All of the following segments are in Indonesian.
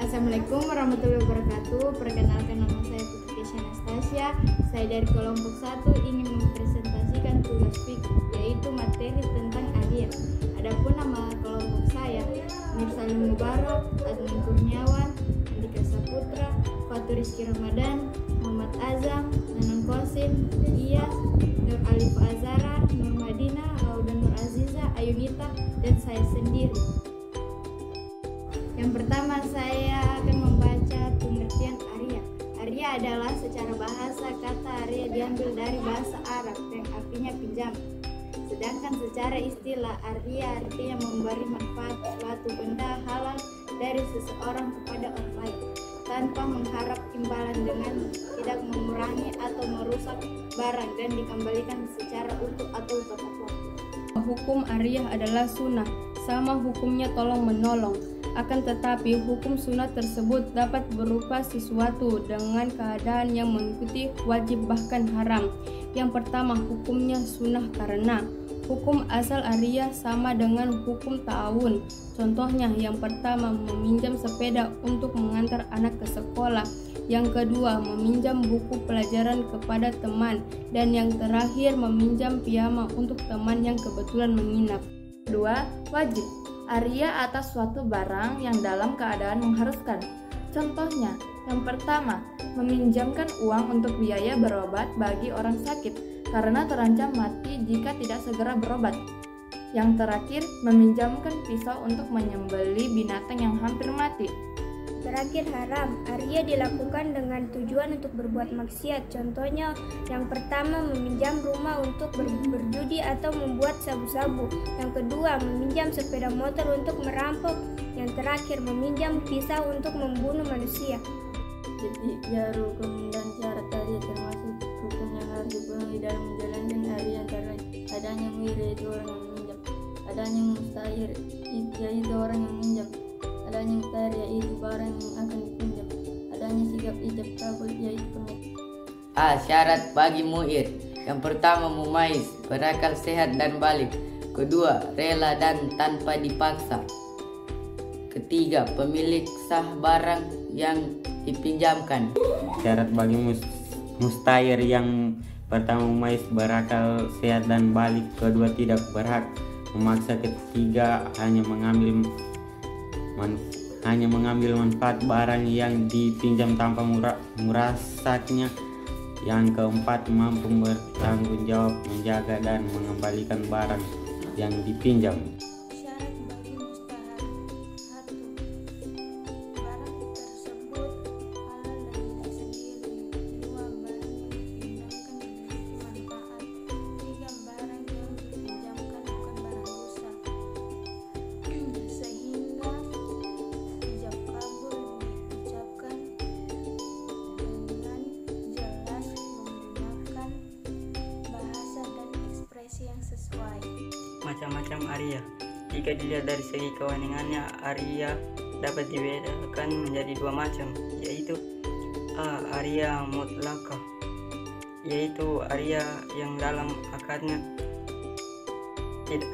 Assalamualaikum warahmatullahi wabarakatuh. Perkenalkan, nama saya Putri Kesha Anastasia. Saya dari kelompok 1 ingin mempresentasikan tugas fikih, yaitu materi tentang Arya. Adapun nama kelompok saya Nursalim Mubarak, Adnan Kurniawan, Andika Saputra, Fatur Rizky Ramadan, Muhammad Azam, Nanan Kosim, Iyas, Nur Alif Azara, Nur Madina, Lauda Nur Aziza, Ayunita, dan saya sendiri. Yang pertama, saya akan membaca pengertian Arya. Arya adalah secara bahasa kata Arya diambil dari bahasa Arab yang artinya pinjam. Sedangkan secara istilah Arya artinya memberi manfaat suatu benda halal dari seseorang kepada orang lain tanpa mengharap imbalan, dengan tidak mengurangi atau merusak barang dan dikembalikan secara utuh atau tepat waktu. Hukum Arya adalah sunnah, sama hukumnya tolong menolong. Akan tetapi hukum sunnah tersebut dapat berupa sesuatu dengan keadaan yang mengikuti wajib bahkan haram. Yang pertama, hukumnya sunnah karena hukum asal Arya sama dengan hukum ta'awun. Contohnya, yang pertama meminjam sepeda untuk mengantar anak ke sekolah, yang kedua meminjam buku pelajaran kepada teman, dan yang terakhir meminjam piyama untuk teman yang kebetulan menginap. Kedua, wajib Arya atas suatu barang yang dalam keadaan mengharuskan. Contohnya, yang pertama, meminjamkan uang untuk biaya berobat bagi orang sakit karena terancam mati jika tidak segera berobat. Yang terakhir, meminjamkan pisau untuk menyembelih binatang yang hampir mati. Terakhir, haram. Arya dilakukan dengan tujuan untuk berbuat maksiat. Contohnya, yang pertama meminjam rumah untuk berjudi atau membuat sabu-sabu. Yang kedua, meminjam sepeda motor untuk merampok. Yang terakhir, meminjam pisau untuk membunuh manusia. Jadi, ya rukun dan syarat Arya termasuk rukun yang harus dipenuhi dalam menjalankan Arya, antara adanya muir yaitu orang yang meminjam, adanya mustahir yaitu orang yang meminjam, adanya mustahir yaitu barang yang akan dipinjam, adanya sikap ijab kabul yaitu pengertian. Syarat bagi mu'ir. Yang pertama, mumais, berakal sehat dan balik. Kedua, rela dan tanpa dipaksa. Ketiga, pemilik sah barang yang dipinjamkan. Syarat bagi mustahir. Yang pertama, mumais, berakal sehat dan balik. Kedua, tidak berhak memaksa. Ketiga, hanya mengambil manfaat barang yang dipinjam tanpa merasaknya. Yang keempat, mampu bertanggung jawab menjaga dan mengembalikan barang yang dipinjam. Syarat bagi mustahar. 1. Barang tersebut halal dan tidak sendiri. 2. Barang yang dipinjamkan memiliki manfaat. 3. Barang yang dipinjamkan bukan barang rusak, sehingga ijab kabul diucapkan dengan jelas, menggunakan bahasa dan ekspresi yang sesuai. Macam-macam Arya. Jika dilihat dari segi kewenangannya, Arya dapat dibedakan menjadi dua macam, yaitu Arya mutlakah, yaitu Arya yang dalam akadnya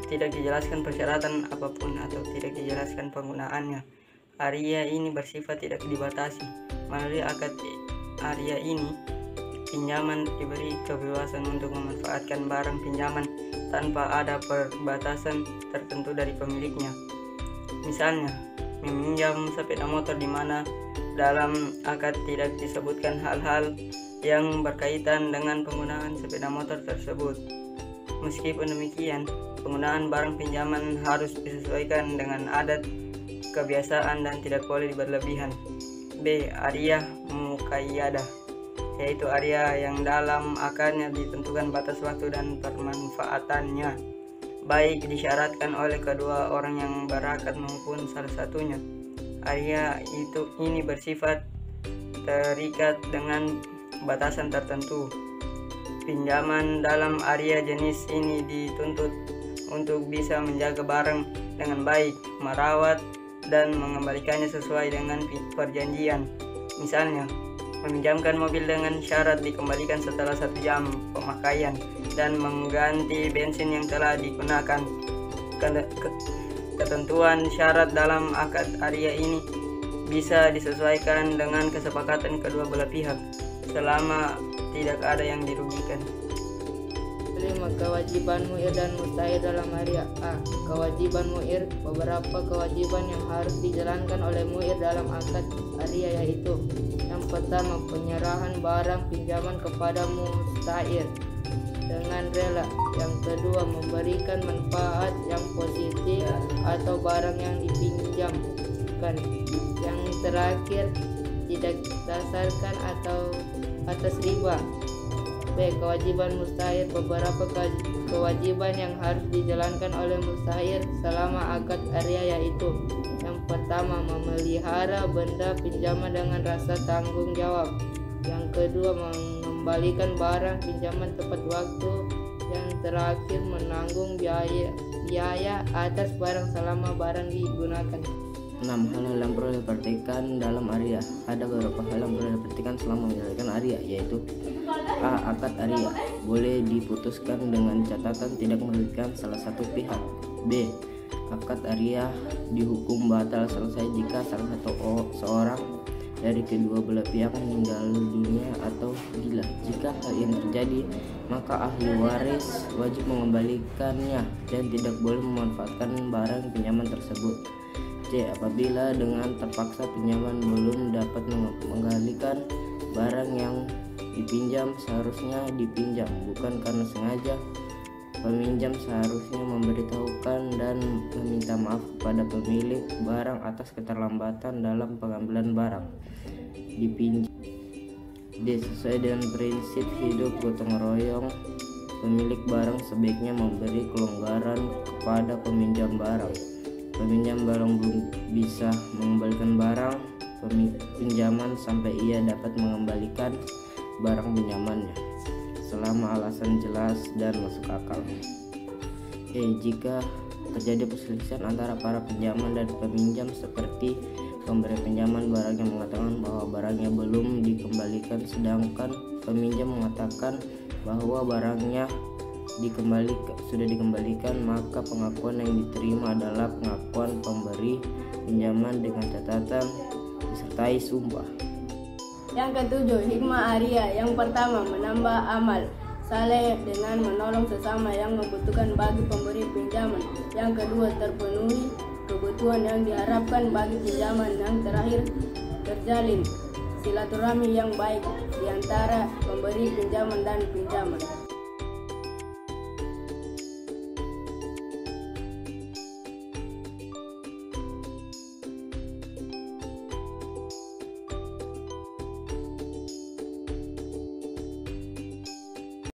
tidak dijelaskan persyaratan apapun atau tidak dijelaskan penggunaannya. Arya ini bersifat tidak dibatasi. Melalui akad Arya ini, pinjaman diberi kebebasan untuk memanfaatkan barang pinjaman tanpa ada perbatasan tertentu dari pemiliknya. Misalnya, meminjam sepeda motor di mana dalam akad tidak disebutkan hal-hal yang berkaitan dengan penggunaan sepeda motor tersebut. Meskipun demikian, penggunaan barang pinjaman harus disesuaikan dengan adat, kebiasaan, dan tidak boleh berlebihan. B. Arya muqayyadah, yaitu Arya yang dalam akadnya ditentukan batas waktu dan permanfaatannya, baik disyaratkan oleh kedua orang yang berakad maupun salah satunya. Arya ini bersifat terikat dengan batasan tertentu. Pinjaman dalam Arya jenis ini dituntut untuk bisa menjaga barang dengan baik, merawat, dan mengembalikannya sesuai dengan perjanjian. Misalnya, meminjamkan mobil dengan syarat dikembalikan setelah 1 jam pemakaian dan mengganti bensin yang telah digunakan. Ketentuan syarat dalam akad Arya ini bisa disesuaikan dengan kesepakatan kedua belah pihak selama tidak ada yang dirugikan. 5. Kewajiban muir dan mustahir dalam Aria. A. Kewajiban muir. Beberapa kewajiban yang harus dijalankan oleh muir dalam akad Aria yaitu: yang pertama, penyerahan barang pinjaman kepada mustahir dengan rela. Yang kedua, memberikan manfaat yang positif atau barang yang dipinjamkan. Yang terakhir, tidak dasarkan atau atas riba. B. Kewajiban mustahir. Beberapa kewajiban yang harus dijalankan oleh mustahir selama akad Aria yaitu: yang pertama, memelihara benda pinjaman dengan rasa tanggung jawab. Yang kedua, mengembalikan barang pinjaman tepat waktu. Yang terakhir, menanggung biaya atas barang selama barang digunakan. 6. Hal-hal yang perlu diperhatikan dalam Aria. Ada beberapa hal yang perlu diperhatikan selama menjalankan Aria, yaitu: A. Akad Aria boleh diputuskan dengan catatan tidak merugikan salah satu pihak. B. Akad Aria dihukum batal selesai jika salah satu seorang dari kedua belah pihak meninggal dunia atau gila. Jika hal ini terjadi, maka ahli waris wajib mengembalikannya dan tidak boleh memanfaatkan barang pinjaman tersebut. C. Apabila dengan terpaksa pinjaman belum dapat mengembalikan barang yang dipinjam, seharusnya dipinjam bukan karena sengaja. Peminjam seharusnya memberitahukan dan meminta maaf kepada pemilik barang atas keterlambatan dalam pengambilan barang dipinjam. D. Sesuai dengan prinsip hidup gotong royong, pemilik barang sebaiknya memberi kelonggaran kepada peminjam barang. Peminjam barang belum bisa mengembalikan barang pinjaman sampai ia dapat mengembalikan barang pinjamannya selama alasan jelas dan masuk akal. Jika terjadi perselisihan antara para pinjaman dan peminjam, seperti pemberi pinjaman barangnya mengatakan bahwa barangnya belum dikembalikan sedangkan peminjam mengatakan bahwa barangnya sudah dikembalikan, maka pengakuan yang diterima adalah pengakuan pemberi pinjaman dengan catatan disertai sumpah. Yang ketujuh, hikmah Aria. Yang pertama, menambah amal saleh dengan menolong sesama yang membutuhkan bagi pemberi pinjaman. Yang kedua, terpenuhi kebutuhan yang diharapkan bagi pinjaman. Yang terakhir, terjalin silaturahmi yang baik di antara pemberi pinjaman dan pinjaman.